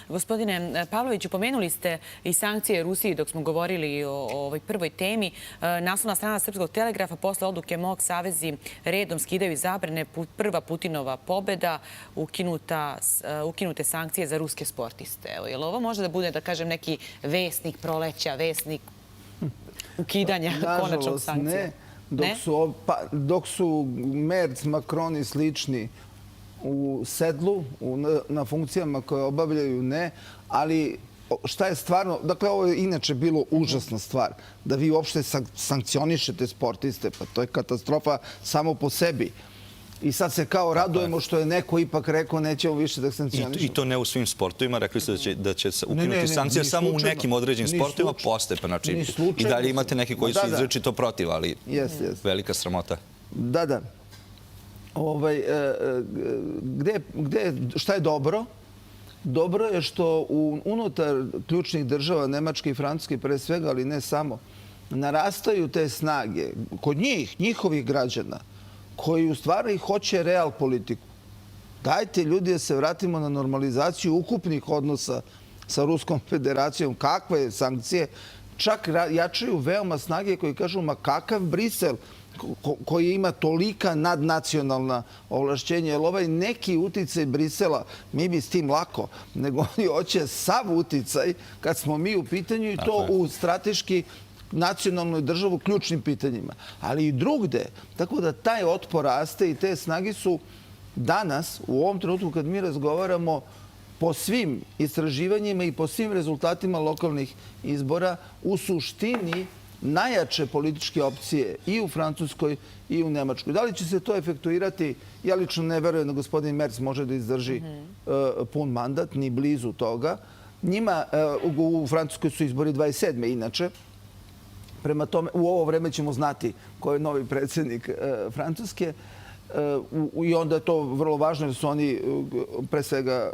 Gospodine Pavloviću, pomenuli ste i sankcije Rusiji dok smo govorili o ovoj prvoj temi. Naslovna strana Srpskog telegrafa: posle odluke MOK savezi redom skidaju zabrane, prva Putinova pobeda, ukinute sankcije za ruske sportiste. Evo, je li ovo može da bude, da kažem, neki vesnik proleća, vesnik ukidanja konačnog sankcija? Nažalost, ne. Dok su Merz, Macron i slični u sedlu, na funkcijama koje obavljaju, ne. Ali šta je stvarno... Dakle, ovo je inače bilo užasna stvar. Da vi uopšte sankcionišete sportiste, pa to je katastrofa samo po sebi. I sad se kao radujemo što je neko ipak rekao nećemo više da sankcionišemo. I to ne u svim sportovima. Rekli ste da će se ukinuti sankcije samo u nekim određenim sportovima postepeno. I dalje imate neki koji su izričito protiv, ali velika sramota. Da. Šta je dobro? Dobro je što unutar ključnih država, Nemačke i Francuske pre svega, ali ne samo, narastaju te snage kod njih, njihovih građana, koji u stvari hoće real politiku. Dajte, ljudi, da se vratimo na normalizaciju ukupnih odnosa sa Ruskom federacijom. Kakve sankcije? Čak jačaju veoma snage koji kažu, ma kakav Brisel koji ima tolika nadnacionalna ovlašćenja, jer ovaj neki uticaj Brisela, mi bi s tim lako, nego oni hoće sav uticaj kad smo mi u pitanju i to u strateški nacionalnoj državu ključnim pitanjima. Ali i drugde. Tako da taj otpor raste i te snage su danas, u ovom trenutku kad mi razgovaramo, po svim istraživanjima i po svim rezultatima lokalnih izbora, u suštini najjače političke opcije i u Francuskoj i u Nemačkoj. Da li će se to efektuirati? Ja lično ne verujem da gospodin Merz može da izdrži pun mandat, ni blizu toga. Njima u Francuskoj su izbori 27. inače. Prema tome, u ovo vreme ćemo znati ko je novi predsjednik Francuske. I onda je to vrlo važno jer su oni, pre svega,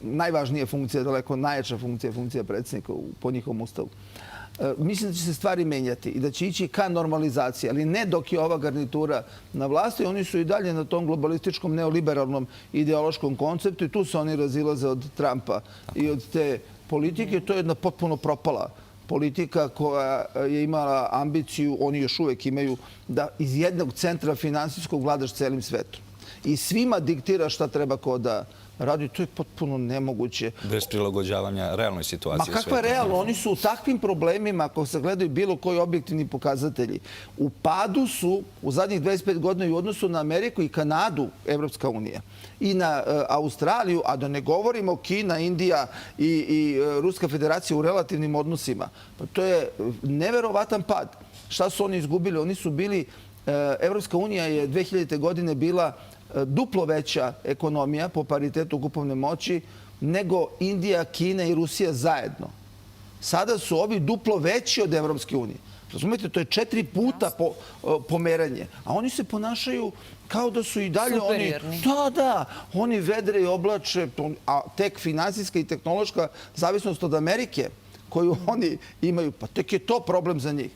najvažnija funkcija, daleko najjača funkcija predsjednika po njihovom ustavu. Mislim da će se stvari menjati i da će ići ka normalizaciji, ali ne dok je ova garnitura na vlasti. Oni su i dalje na tom globalističkom neoliberalnom ideološkom konceptu i tu se oni razilaze od Trumpa i od te politike. To je jedna potpuno propala politika koja je imala ambiciju, oni još uvek imaju, da iz jednog centra finansijskog vladaš celim svetom. I svima diktira šta treba ko da radi. To je potpuno nemoguće. Bez prilagođavanja realnoj situaciji. Ma kakva realno? Oni su u takvim problemima, ako se gledaju bilo koji objektivni pokazatelji. U padu su u zadnjih 25 godina i u odnosu na Ameriku i Kanadu, Evropska unija, i na Australiju, a da ne govorimo Kina, Indija i Ruska federacija u relativnim odnosima. To je neverovatan pad. Šta su oni izgubili? Oni su bili... Evropska unija je 2000. godine bila duplo veća ekonomija po paritetu kupovne moći nego Indija, Kina i Rusija zajedno. Sada su ovi duplo veći od Evropske unije. Razumete, to je 4 puta pomeranje. A oni se ponašaju kao da su i dalje oni... Da, oni vedre i oblače, a tek finansijska i tehnološka zavisnost od Amerike koju oni imaju, pa tek je to problem za njih.